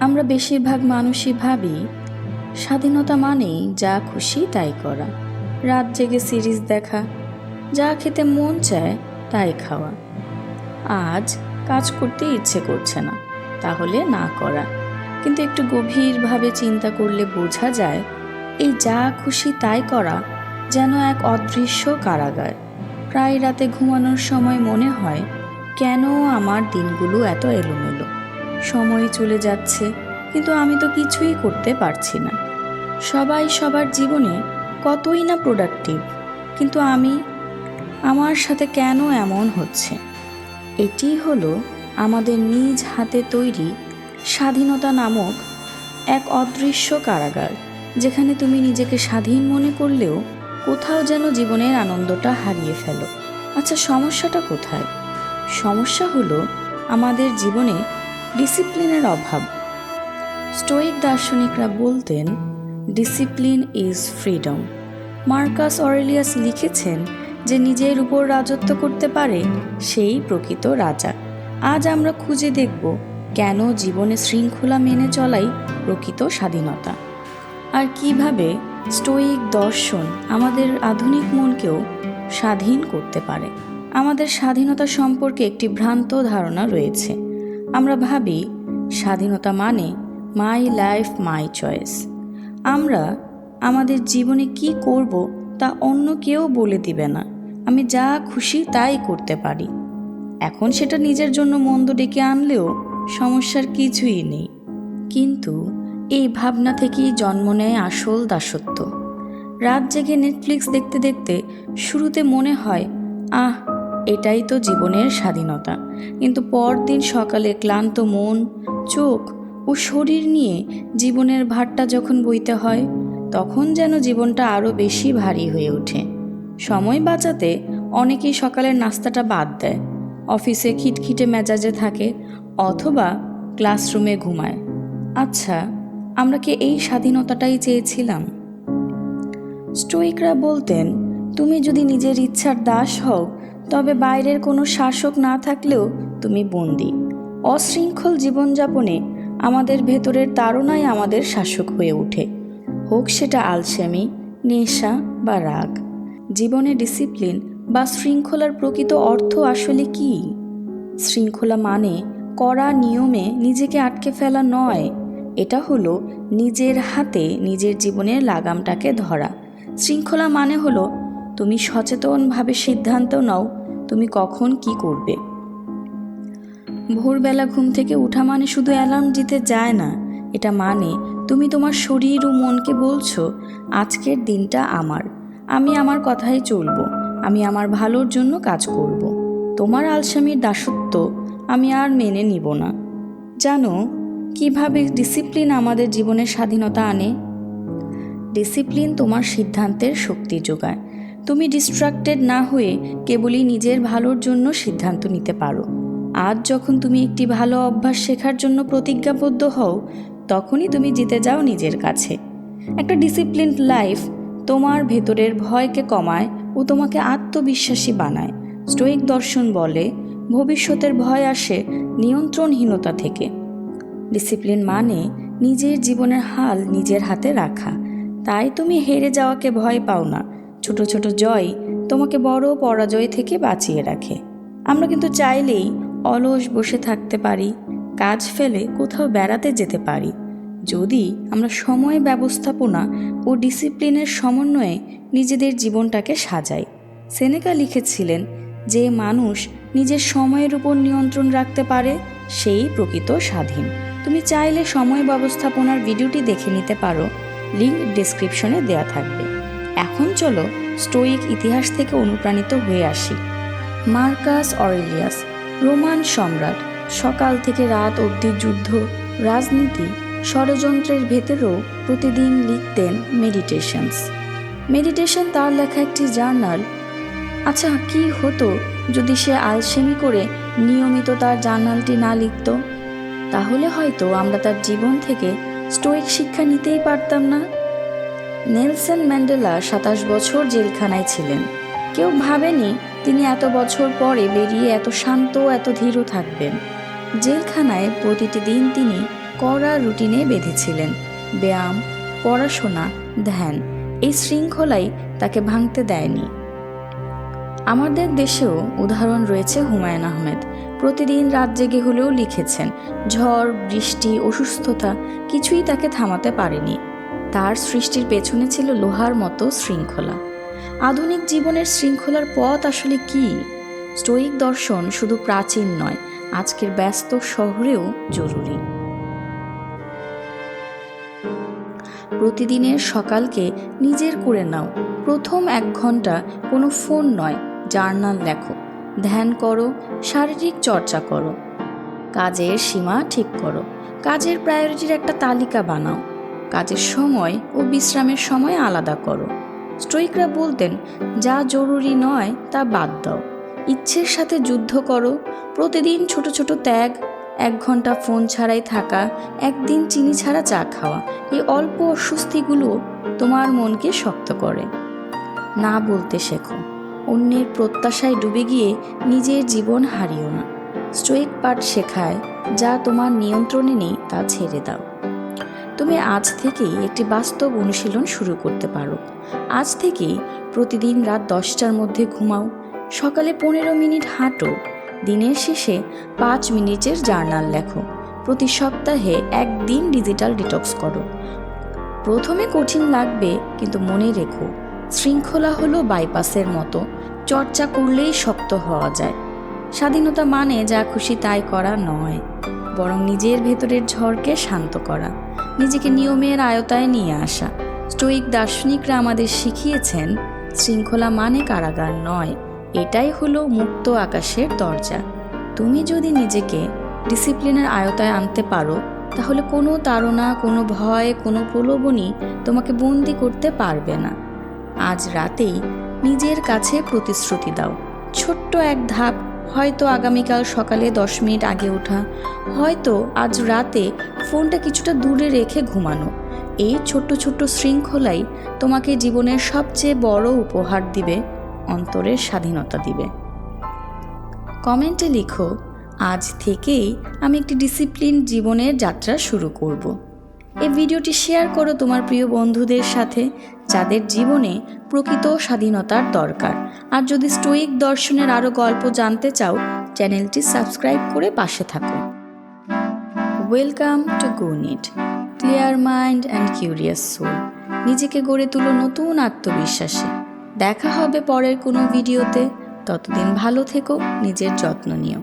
আমরা বেশিরভাগ মানুষই ভাবি স্বাধীনতা মানেই যা খুশি তাই করা, রাত জেগে সিরিজ দেখা, যা খেতে মন চায় তাই খাওয়া। আজ কাজ করতে ইচ্ছে করছে না, তাহলে না করা। কিন্তু একটু গভীরভাবে চিন্তা করলে বোঝা যায় এই যা খুশি তাই করা যেন এক অদৃশ্য কারাগার। প্রায় রাতে ঘুমানোর সময় মনে হয়, কেন আমার দিনগুলো এত এলোমেলো, সময় চলে যাচ্ছে কিন্তু আমি তো কিছুই করতে পারছি না। সবাই সবার জীবনে কতই না প্রোডাক্টিভ, কিন্তু আমার সাথে কেন এমন হচ্ছে? এটি হলো আমাদের নিজ হাতে তৈরি স্বাধীনতা নামক এক অদৃশ্য কারাগার, যেখানে তুমি নিজেকে স্বাধীন মনে করলেও কোথাও যেন জীবনের আনন্দটা হারিয়ে ফেলো। আচ্ছা, সমস্যাটা কোথায়? সমস্যা হলো আমাদের জীবনে ডিসিপ্লিনের অভাব। স্টোয়িক দার্শনিকরা বলতেন, discipline is freedom. Marcus Aurelius লিখেছেন যে নিজের উপর রাজত্ব করতে পারে সেই প্রকৃত রাজা। আজ আমরা খুঁজে দেখব কেন জীবনে শৃঙ্খলা মেনে চলাই প্রকৃত স্বাধীনতা, আর কিভাবে স্টোয়িক দর্শন আমাদের আধুনিক মনকেও স্বাধীন করতে পারে। আমাদের স্বাধীনতা সম্পর্কে একটি ভ্রান্ত ধারণা রয়েছে। আমরা ভাবি স্বাধীনতা মানে মাই লাইফ মাই চয়েস। আমরা আমাদের জীবনে কি করব তা অন্য কেউ বলে দিবে না, আমি যা খুশি তাই করতে পারি। এখন সেটা নিজের জন্য মন্দ ডেকে আনলেও সমস্যার কিছুই নেই। কিন্তু এই ভাবনা থেকেই জন্ম নেয় আসল দাসত্ব। রাত জেগে নেটফ্লিক্স দেখতে দেখতে শুরুতে মনে হয়, এটাই তো জীবনের স্বাধীনতা। কিন্তু পরদিন সকালে ক্লান্ত মন, চোখ ও শরীর নিয়ে জীবনের ভারটা যখন বইতে হয়, তখন যেন জীবনটা আরও বেশি ভারী হয়ে ওঠে। সময় বাঁচাতে অনেকেই সকালের নাস্তাটা বাদ দেয়, অফিসে খিটখিটে মেজাজে থাকে, অথবা ক্লাসরুমে ঘুমায়। আচ্ছা, আমরা কি এই স্বাধীনতাটাই চেয়েছিলাম? স্টোয়িকরা বলতেন, তুমি যদি নিজের ইচ্ছার দাস হও, তবে বাইরের কোনো শাসক না থাকলেও তুমি বন্দী। অশৃঙ্খল জীবনযাপনে আমাদের ভেতরের তাড়নাই আমাদের শাসক হয়ে ওঠে, হোক সেটা আলসেমি, নেশা বা রাগ। জীবনে ডিসিপ্লিন বা শৃঙ্খলার প্রকৃত অর্থ আসলে কি? শৃঙ্খলা মানে কড়া নিয়মে নিজেকে আটকে ফেলা নয়, এটা হলো নিজের হাতে নিজের জীবনের লাগামটাকে ধরা। শৃঙ্খলা মানে হলো তুমি সচেতনভাবে সিদ্ধান্ত নাও তুমি কখন কি করবে। ভোরবেলা ঘুম থেকে ওঠা মানে শুধু অ্যালার্ম দিতে যায় না, এটা মানে তুমি তোমার শরীর ও মনকে বলছো, আজকের দিনটা আমি আমার কথাই চলবো, আমি আমার ভালোর জন্য কাজ করব। তোমার আলসামির দাসত্ব আমি আর মেনে নিব না। জানো কিভাবে ডিসিপ্লিন আমাদের জীবনের স্বাধীনতা আনে? ডিসিপ্লিন তোমার সিদ্ধান্তের শক্তি যোগায়। তুমি ডিস্ট্রাক্টেড না হয়ে কেবলই নিজের ভালোর জন্য সিদ্ধান্ত নিতে পারো। আজ যখন তুমি একটি ভালো অভ্যাস শেখার জন্য প্রতিজ্ঞাবদ্ধ হও, তখনই তুমি জিতে যাও নিজের কাছে। একটা ডিসিপ্লিনড লাইফ তোমার ভেতরের ভয়কে কমায় ও তোমাকে আত্মবিশ্বাসী বানায়। স্টোয়িক দর্শন বলে, ভবিষ্যতের ভয় আসে নিয়ন্ত্রণহীনতা থেকে। ডিসিপ্লিন মানে নিজের জীবনের হাল নিজের হাতে রাখা। তাই তুমি হেরে যাওয়াকে ভয় পাও না, ছোট ছোট জয় তোমাকে বড় পরাজয় থেকে বাঁচিয়ে রাখে। আমরা কিন্তু চাইলেই অলস বসে থাকতে পারি, কাজ ফেলে কোথাও বেড়াতে যেতে পারি, যদি আমরা সময় ব্যবস্থাপনা ও ডিসিপ্লিনের সমন্বয়ে নিজেদের জীবনটাকে সাজাই। সেনেকা লিখেছিলেন, যে মানুষ নিজের সময়ের উপর নিয়ন্ত্রণ রাখতে পারে সেই প্রকৃত স্বাধীন। তুমি চাইলে সময় ব্যবস্থাপনার ভিডিওটি দেখে নিতে পারো, লিঙ্ক ডেসক্রিপশনে দেওয়া থাকবে। এখন চলো স্টোয়িক ইতিহাস থেকে অনুপ্রাণিত হয়ে আসি। মার্কাস অরেলিয়াস, রোমান সম্রাট, সকাল থেকে রাত অবধি যুদ্ধ, রাজনীতি, ষড়যন্ত্রের ভেতরেও প্রতিদিন লিখতেন মেডিটেশন তার লেখা একটি জার্নাল। আচ্ছা, কি হতো যদি সে আলসেমি করে নিয়মিত তার জার্নালটি না লিখত? তাহলে হয়তো আমরা তার জীবন থেকে স্টোয়িক শিক্ষা নিতেই পারতাম না। নেলসন ম্যান্ডেলা 27 বছর জেলখানায় ছিলেন। কেউ ভাবেনি তিনি এত বছর পরে বেরিয়ে এত শান্ত, এত ধীর থাকবেন। জেলখানায় প্রতিটি দিন তিনি কড়া রুটিনে বেঁধেছিলেন। ব্যায়াম, পড়াশোনা, ধ্যান, এই শৃঙ্খলাই তাকে ভাঙতে দেয়নি। আমাদের দেশেও উদাহরণ রয়েছে। হুমায়ুন আহমেদ প্রতিদিন রাত জেগে হলেও লিখেছেন। ঝড়, বৃষ্টি, অসুস্থতা কিছুই তাকে থামাতে পারেনি। তার সৃষ্টির পেছনে ছিল লোহার মতো শৃঙ্খলা। আধুনিক জীবনের শৃঙ্খলার পথ আসলে কি? স্টোয়িক দর্শন শুধু প্রাচীন নয়, আজকের ব্যস্ত শহরেও জরুরি। প্রতিদিনের সকালকে নিজের করে নাও। প্রথম 1 ঘন্টা কোনো ফোন নয়, জার্নাল লেখো, ধ্যান করো, শারীরিক চর্চা করো। কাজের সীমা ঠিক করো, কাজের প্রায়োরিটির একটা তালিকা বানাও। কাজের সময় ও বিশ্রামের সময় আলাদা করো। স্টোয়িকরা বলতেন, যা জরুরি নয় তা বাদ দাও। ইচ্ছের সাথে যুদ্ধ করো। প্রতিদিন ছোট ছোট ত্যাগ, 1 ঘন্টা ফোন ছাড়াই থাকা, একদিন চিনি ছাড়া চা খাওয়া, এই অল্প অস্বস্তিগুলো তোমার মনকে শক্ত করে। না বলতে শেখো। অন্যের প্রত্যাশায় ডুবে গিয়ে নিজের জীবন হারিও না। স্টোয়িক পাঠ শেখায়, যা তোমার নিয়ন্ত্রণে নেই তা ছেড়ে দাও। তুমি আজ থেকেই একটি বাস্তব অনুশীলন শুরু করতে পারো। আজ থেকেই প্রতিদিন রাত 10টার মধ্যে ঘুমাও, সকালে 15 মিনিট হাঁটো, দিনের শেষে 5 মিনিটের জার্নাল লেখো, প্রতি সপ্তাহে 1 দিন ডিজিটাল ডিটক্স করো। প্রথমে কঠিন লাগবে, কিন্তু মনে রেখো, শৃঙ্খলা হলো বাইপাসের মতো, চর্চা করলেই শক্ত হওয়া যায়। স্বাধীনতা মানে যা খুশি তাই করা নয়, বরং নিজের ভেতরের ঝড়কে শান্ত করা, নিজেকে নিয়মের আয়তায় নিয়ে আসা। স্টোয়িক দার্শনিকরা আমাদের শিখিয়েছেন, শৃঙ্খলা মানে কারাগার নয়, এটাই হলো মুক্ত আকাশের দরজা। তুমি যদি নিজেকে ডিসিপ্লিনের আয়তায় আনতে পারো, তাহলে কোনো তাড়না, কোনো ভয়, কোনো প্রলোভনই তোমাকে বন্দি করতে পারবে না। আজ রাতেই নিজের কাছে প্রতিশ্রুতি দাও। ছোট্ট এক ধাপ, হয়তো আগামীকাল সকালে 10 মিনিট আগে ওঠা, হয়তো আজ রাতে ফোনটা কিছুটা দূরে রেখে ঘুমানো। এই ছোট্ট ছোট্ট শৃঙ্খলাই তোমাকে জীবনের সবচেয়ে বড় উপহার দিবে, অন্তরের স্বাধীনতা দিবে। কমেন্টে লিখো, আজ থেকেই আমি একটি ডিসিপ্লিন জীবনের যাত্রা শুরু করব। এই ভিডিওটি শেয়ার করো তোমার প্রিয় বন্ধুদের সাথে, যাদের জীবনে প্রকৃত স্বাধীনতার দরকার। আর যদি স্টোয়িক দর্শনের আরও গল্প জানতে চাও, চ্যানেলটি সাবস্ক্রাইব করে পাশে থাকো। ওয়েলকাম টু গুনিট, clear mind and curious soul. নিজেকে গড়ে তুলো নতুন আত্মবিশ্বাসে। দেখা হবে পরের কোনো ভিডিওতে। ততদিন ভালো থেকো, নিজের যত্ন নিও।